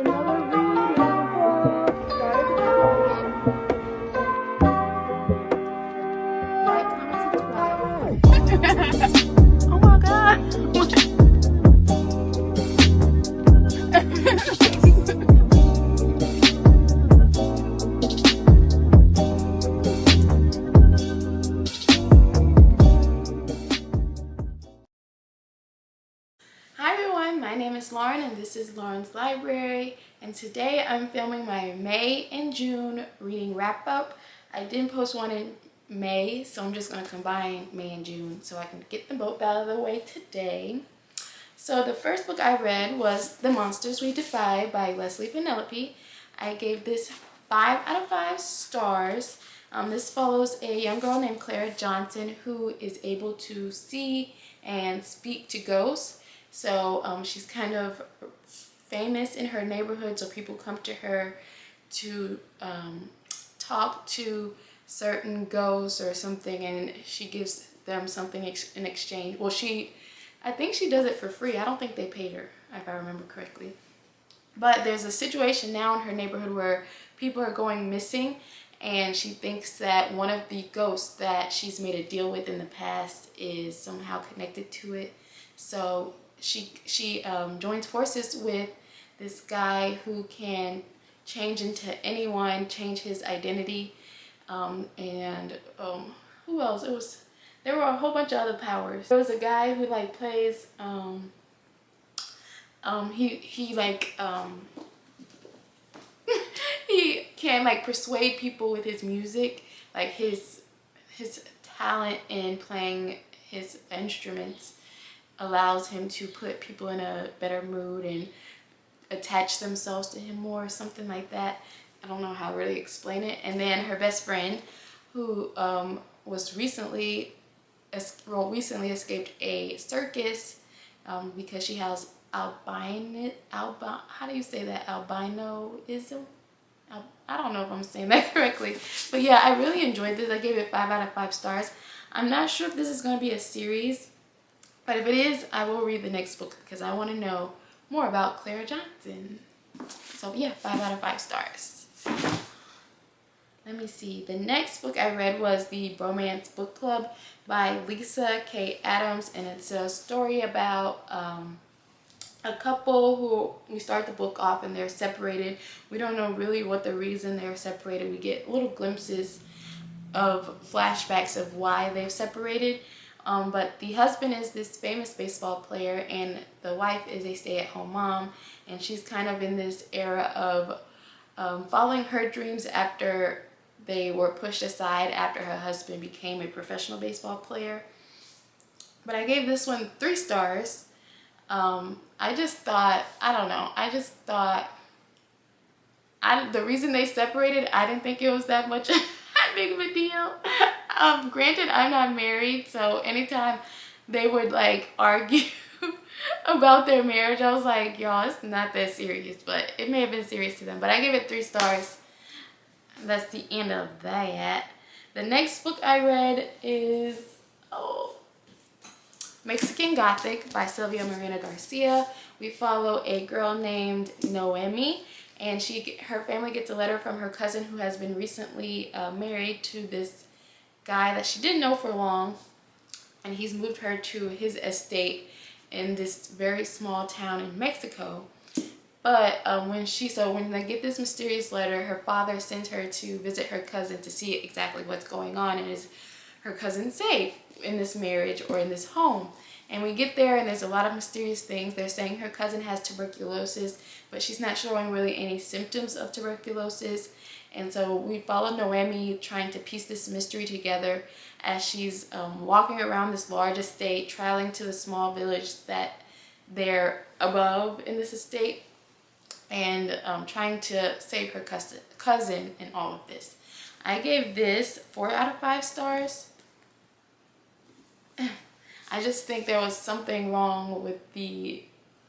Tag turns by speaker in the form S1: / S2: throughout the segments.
S1: Another reading for Daughters of Revelation. So, like, comment, subscribe. Oh my god. Hi everyone, my name is Lauren and this is Lauren's Library, and today I'm filming my May and June reading wrap up. I didn't post one in May, so I'm just going to combine May and June so I can get them both out of the way today. So the first book I read was The Monsters We Defy by Leslye Penelope. I gave this 5 out of 5 stars. This follows a young girl named Clara Johnson who is able to see and speak to ghosts. So she's kind of famous in her neighborhood, so people come to her to talk to certain ghosts or something, and she gives them something in exchange. Well, I think she does it for free. I don't think they paid her, if I remember correctly. But there's a situation now in her neighborhood where people are going missing, and she thinks that one of the ghosts that she's made a deal with in the past is somehow connected to it. So she joins forces with this guy who can change into anyone, change his identity, and who else? There were a whole bunch of other powers. There was a guy who like plays he can like persuade people with his music, like his talent in playing his instruments allows him to put people in a better mood and attach themselves to him more, or something like that. I don't know how to really explain it. And then her best friend, who was recently escaped a circus because she has albinoism. I don't know if I'm saying that correctly, but yeah, I really enjoyed this. I gave it 5 out of 5 stars. I'm not sure if this is going to be a series, but if it is, I will read the next book because I want to know more about Clara Johnson. So yeah, 5 out of 5 stars. Let me see. The next book I read was the Bromance Book Club by Lyssa K. Adams, and it's a story about a couple who we start the book off and they're separated. We don't know really what the reason they're separated. We get little glimpses of flashbacks of why they've separated. But the husband is this famous baseball player and the wife is a stay-at-home mom, and she's kind of in this era of following her dreams after they were pushed aside after her husband became a professional baseball player. But I gave this one 3 stars. I just thought, the reason they separated, I didn't think it was that much big of a deal. Granted, I'm not married, so anytime they would like argue about their marriage, I was like, y'all, it's not that serious, but it may have been serious to them. But I give it 3 stars. That's the end of that. The next book I read is Mexican Gothic by Silvia Moreno-Garcia. We follow a girl named Noemi, and her family gets a letter from her cousin who has been recently married to this guy that she didn't know for long, and he's moved her to his estate in this very small town in Mexico. But when they get this mysterious letter, her father sends her to visit her cousin to see exactly what's going on, and is her cousin safe in this marriage or in this home. And we get there and there's a lot of mysterious things. They're saying her cousin has tuberculosis, but she's not showing really any symptoms of tuberculosis. And so we follow Noemi trying to piece this mystery together as she's walking around this large estate, traveling to the small village that they're above in this estate, and trying to save her cousin in all of this. I gave this 4 out of 5 stars. I just think there was something wrong with I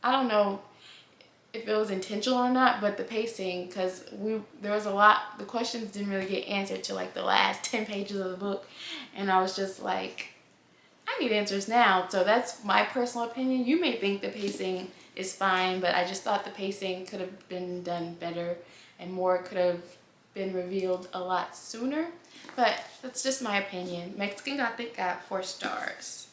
S1: don't know if it was intentional or not, but the pacing, because there was a lot, the questions didn't really get answered till like the last 10 pages of the book, and I was just like, I need answers now. So that's my personal opinion. You may think the pacing is fine, but I just thought the pacing could have been done better and more could have been revealed a lot sooner. But that's just my opinion. Mexican Gothic got 4 stars.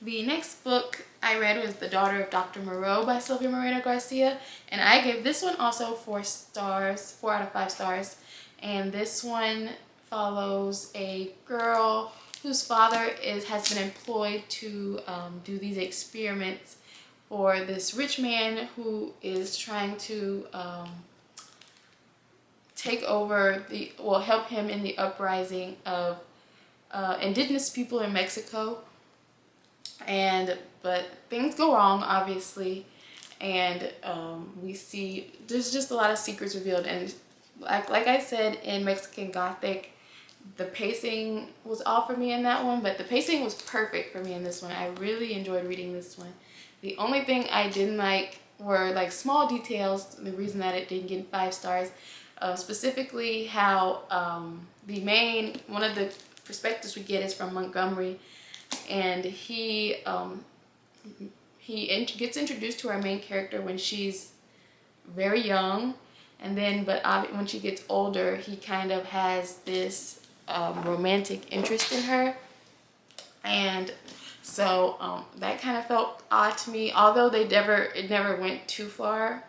S1: The next book I read was The Daughter of Dr. Moreau by Silvia Moreno-Garcia, and I gave this one also 4 stars, 4 out of 5 stars. And this one follows a girl whose father has been employed to do these experiments for this rich man who is trying to take over help him in the uprising of indigenous people in Mexico. But things go wrong, obviously, and we see there's just a lot of secrets revealed. And like I said in Mexican Gothic, the pacing was off for me in that one, but the pacing was perfect for me in this one. I really enjoyed reading this one. The only thing I didn't like were like small details. The reason that it didn't get 5 stars, specifically how one of the perspectives we get is from Montgomery, and he gets introduced to our main character when she's very young, and then when she gets older, he kind of has this romantic interest in her, and so that kind of felt odd to me, although it never went too far,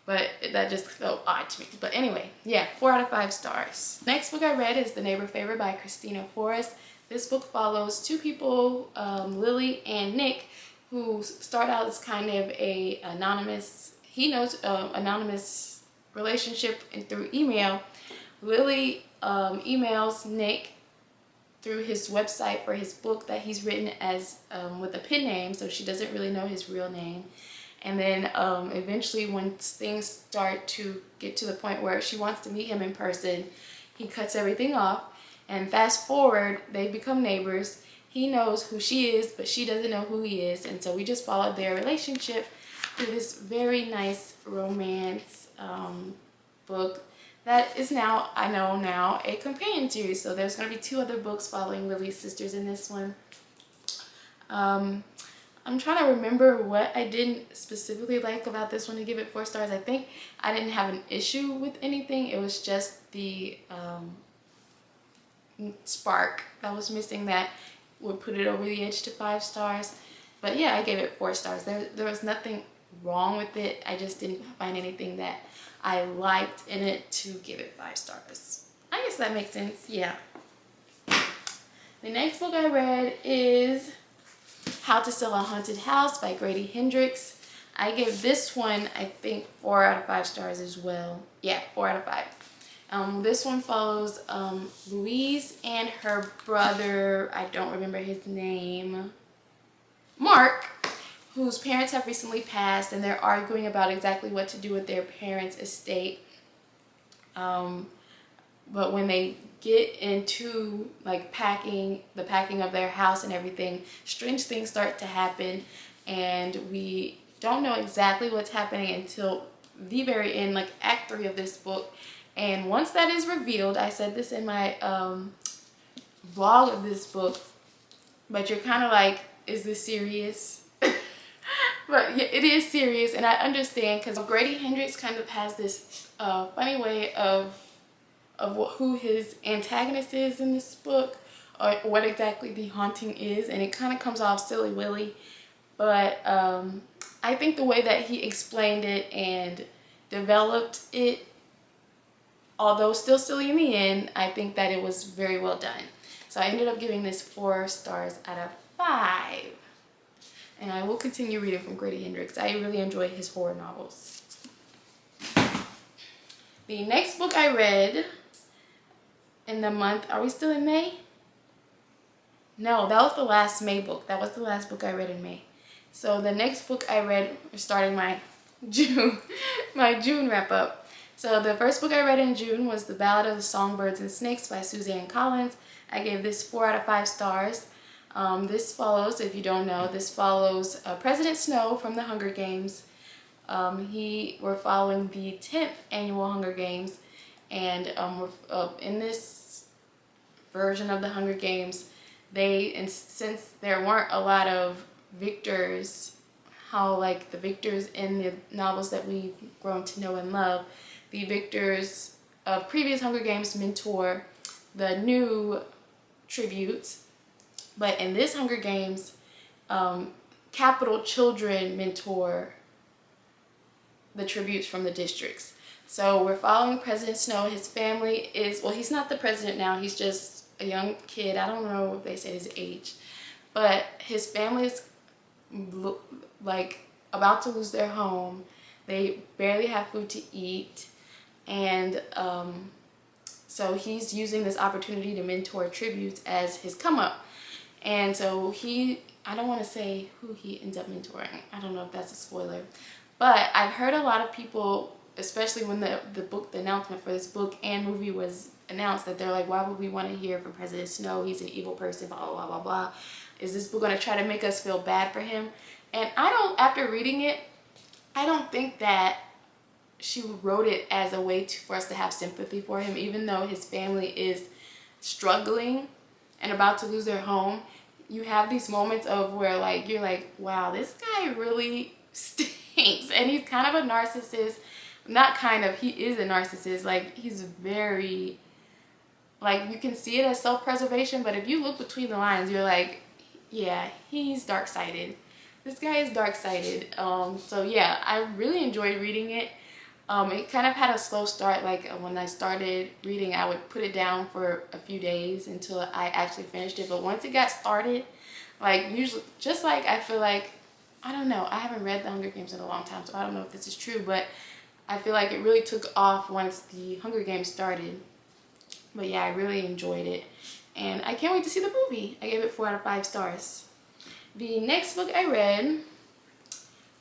S1: but that just felt odd to me. But anyway, yeah, 4 out of 5 stars. Next book I read is The Neighbor Favor by Kristina. This book follows 2 people, Lily and Nick, who start out as kind of a anonymous relationship through email. Lily emails Nick through his website for his book that he's written as with a pen name, so she doesn't really know his real name. And then eventually, once things start to get to the point where she wants to meet him in person, he cuts everything off. And fast forward, they become neighbors. He knows who she is, but she doesn't know who he is. And so we just followed their relationship through this very nice romance book that is now, I know now, a companion series. So there's going to be 2 other books following Lily's sisters in this one. I'm trying to remember what I didn't specifically like about this one to give it 4 stars. I think I didn't have an issue with anything. It was just the spark that was missing that would put it over the edge to 5 stars. But yeah, I gave it 4 stars. There was nothing wrong with it. I just didn't find anything that I liked in it to give it 5 stars. I guess that makes sense. Yeah. The next book I read is How to Sell a Haunted House by Grady Hendrix. I gave this one, I think, 4 out of 5 stars as well. Yeah, 4 out of 5. This one follows Louise and her brother, I don't remember his name, Mark, whose parents have recently passed, and they're arguing about exactly what to do with their parents' estate. But when they get into like the packing of their house and everything, strange things start to happen, and we don't know exactly what's happening until the very end, like Act 3 of this book. And once that is revealed, I said this in my vlog of this book, but you're kind of like, is this serious? But yeah, it is serious, and I understand, because Grady Hendrix kind of has this funny way of who his antagonist is in this book, or what exactly the haunting is, and it kind of comes off silly-willy. But I think the way that he explained it and developed it, although still silly in the end, I think that it was very well done. So I ended up giving this 4 stars out of 5. And I will continue reading from Grady Hendrix. I really enjoy his horror novels. The next book I read in the month, are we still in May? No, that was the last May book. That was the last book I read in May. So the next book I read, starting my June wrap up. So the first book I read in June was The Ballad of the Songbirds and Snakes by Suzanne Collins. I gave this 4 out of 5 stars. This follows, if you don't know, this follows President Snow from the Hunger Games. We're following the 10th annual Hunger Games, and in this version of the Hunger Games, since there weren't a lot of victors, how like the victors in the novels that we've grown to know and love, the victors of previous Hunger Games mentor the new tributes, but in this Hunger Games, capital children mentor the tributes from the districts. So we're following President Snow. His family is, well, he's not the president now, he's just a young kid. I don't know if they said his age, but his family is like about to lose their home. They barely have food to eat, and so he's using this opportunity to mentor tributes as his come up. And so I don't want to say who he ends up mentoring. I don't know if that's a spoiler, but I've heard a lot of people, especially when the announcement for this book and movie was announced, that they're like, why would we want to hear from President Snow? He's an evil person, blah, blah, blah, blah. Is this book going to try to make us feel bad for him? And after reading it, I don't think that she wrote it as a way for us to have sympathy for him, even though his family is struggling and about to lose their home. You have these moments of where like you're like, wow, this guy really stinks, and he's kind of a narcissist. Not kind of, he is a narcissist. Like, he's very, like, you can see it as self-preservation, but if you look between the lines, you're like, yeah, he's dark-sided. This guy is dark-sided. So yeah, I really enjoyed reading it. It kind of had a slow start. Like, when I started reading, I would put it down for a few days until I actually finished it. But once it got started, like, usually, just like, I feel like, I don't know, I haven't read The Hunger Games in a long time, so I don't know if this is true, but I feel like it really took off once the Hunger Games started. But yeah, I really enjoyed it, and I can't wait to see the movie. I gave it 4 out of 5 stars. The next book I read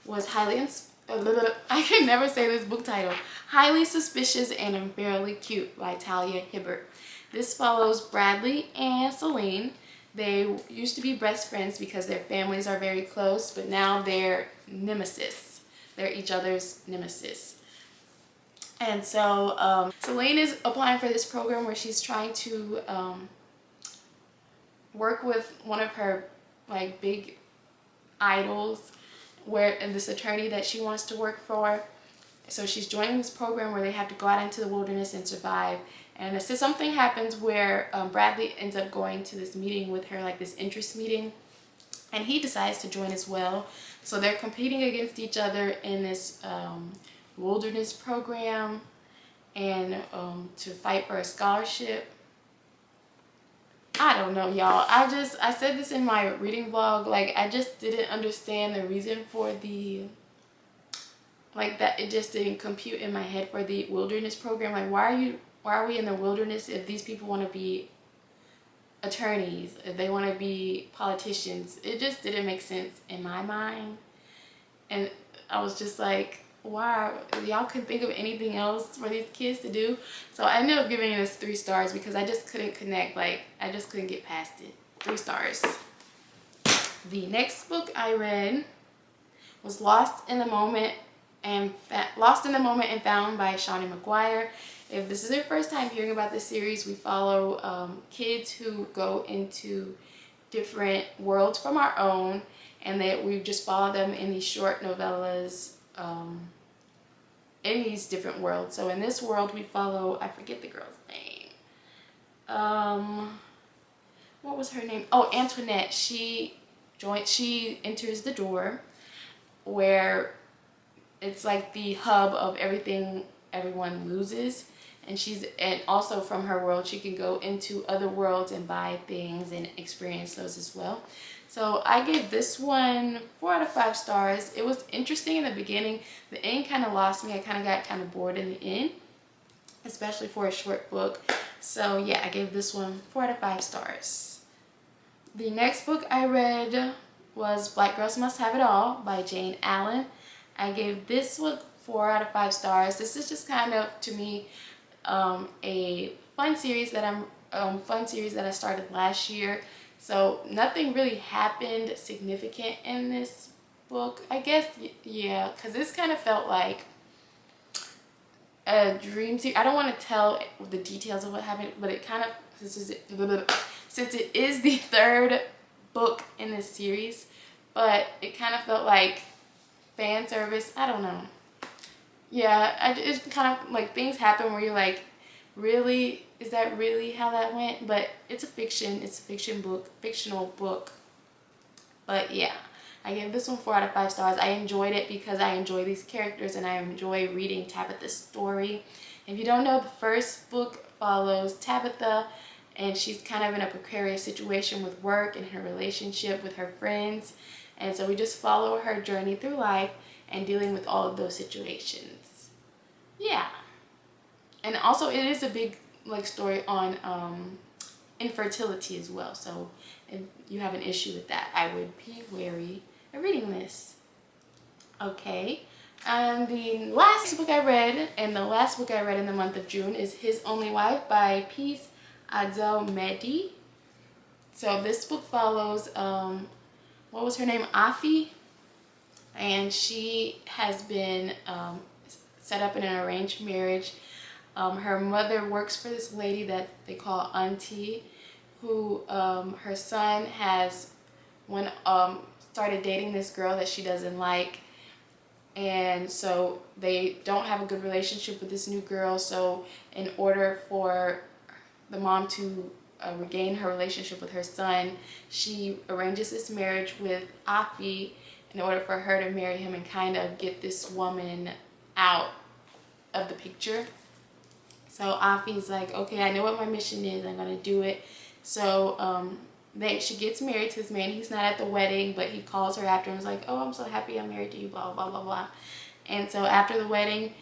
S1: was I can never say this book title. Highly Suspicious and Unfairly Cute by Talia Hibbert. This follows Bradley and Celine. They used to be best friends because their families are very close, but now they're nemesis. They're each other's nemesis. And so Celine is applying for this program where she's trying to work with one of her like big idols, and this attorney that she wants to work for. So she's joining this program where they have to go out into the wilderness and survive. And so something happens where Bradley ends up going to this meeting with her, like this interest meeting, and he decides to join as well. So they're competing against each other in this wilderness program, and to fight for a scholarship. I don't know, y'all. I said this in my reading vlog, like, I just didn't understand the reason for the, like, that it just didn't compute in my head for the wilderness program. Like, why are we in the wilderness if these people want to be attorneys, if they want to be politicians? It just didn't make sense in my mind. And I was just like, wow, y'all couldn't think of anything else for these kids to do? So I ended up giving this 3 stars because I just couldn't connect. Like, I just couldn't get past it. 3 stars. The next book I read was Lost in the Moment and Found by Shawnee McGuire. If this is your first time hearing about this series, we follow kids who go into different worlds from our own, and that we just follow them in these short novellas in these different worlds. So in this world we follow, I forget the girl's name. What was her name? Oh, Antoinette. She enters the door where it's like the hub of everything everyone loses. And also from her world, she can go into other worlds and buy things and experience those as well. So I gave this one 4 out of 5 stars. It was interesting in the beginning. The end kind of lost me. I kind of got kind of bored in the end, especially for a short book. So yeah, I gave this one 4 out of 5 stars. The next book I read was Black Girls Must Have It All by Jayne Allen. I gave this one 4 out of 5 stars. This is just kind of, to me, a fun series that I started last year. So nothing really happened significant in this book, I guess. Yeah, because this kind of felt like a dream series. I don't want to tell the details of what happened, but it kind of, since it is the 3rd book in this series, but it kind of felt like fan service. I don't know. Yeah, it's kind of like things happen where you're like, really? Is that really how that went? But it's a fiction. It's a fictional book. But yeah, I give this one 4 out of 5 stars. I enjoyed it because I enjoy these characters and I enjoy reading Tabitha's story. If you don't know, the first book follows Tabitha, and she's kind of in a precarious situation with work and her relationship with her friends. And so we just follow her journey through life and dealing with all of those situations. Yeah. And also it is a big like story on infertility as well. So if you have an issue with that, I would be wary of reading this. Okay. And the last book I read, and the last book I read in the month of June, is His Only Wife by Peace Adzo Medie. So this book follows, what was her name? Afi. And she has been set up in an arranged marriage. Her mother works for this lady that they call Auntie, who her son has started dating this girl that she doesn't like. And so they don't have a good relationship with this new girl. So in order for the mom to regain her relationship with her son, she arranges this marriage with Afi in order for her to marry him and kind of get this woman out of the picture. So Afi's like, okay, I know what my mission is. I'm going to do it. So she gets married to this man. He's not at the wedding, but he calls her after and is like, oh, I'm so happy I'm married to you, blah, blah, blah, blah. And so after the wedding,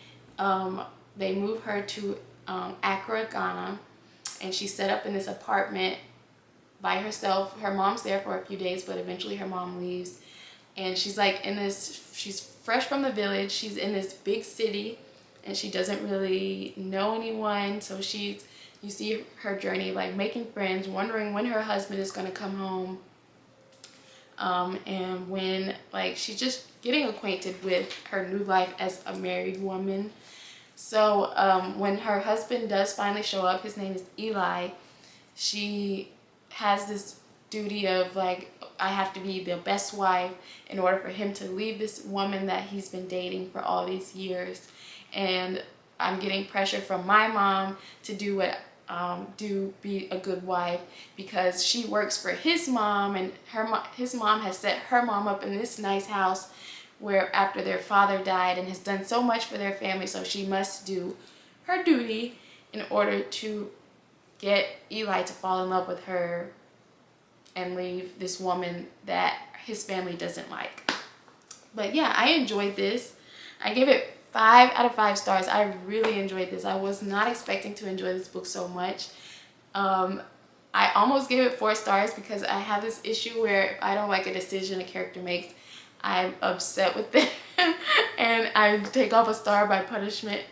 S1: they move her to Accra, Ghana. And she's set up in this apartment by herself. Her mom's there for a few days, but eventually her mom leaves. And she's like in this, she's fresh from the village. She's in this big city and she doesn't really know anyone. So you see her journey, like making friends, wondering when her husband is going to come home. And when like she's just getting acquainted with her new life as a married woman. So when her husband does finally show up, his name is Eli, she has this duty of like, I have to be the best wife in order for him to leave this woman that he's been dating for all these years. And I'm getting pressure from my mom to do what be a good wife, because she works for his mom, and his mom has set her mom up in this nice house where after their father died, and has done so much for their family, so she must do her duty in order to get Eli to fall in love with her and leave this woman that his family doesn't like. But yeah, I enjoyed this. I give it 5 out of 5 stars. I really enjoyed this. I was not expecting to enjoy this book so much. I almost gave it 4 stars because I have this issue where if I don't like a decision a character makes, I'm upset with them and I take off a star by punishment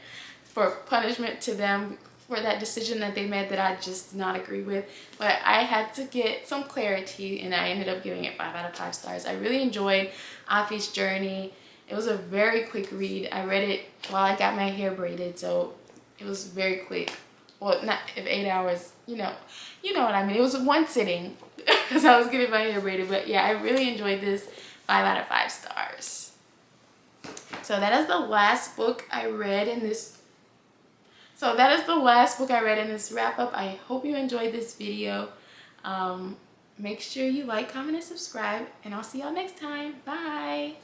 S1: to them for that decision that they made that I just did not agree with. But I had to get some clarity and I ended up giving it 5 out of 5 stars. I really enjoyed Afi's journey. It was a very quick read. I read it while I got my hair braided, so it was very quick. Well, not if 8 hours, you know what I mean. It was one sitting because I was getting my hair braided. But yeah, I really enjoyed this. 5 out of 5 stars. So that is the last book I read in this. Wrap up. I hope you enjoyed this video. Make sure you like, comment, and subscribe, and I'll see y'all next time. Bye.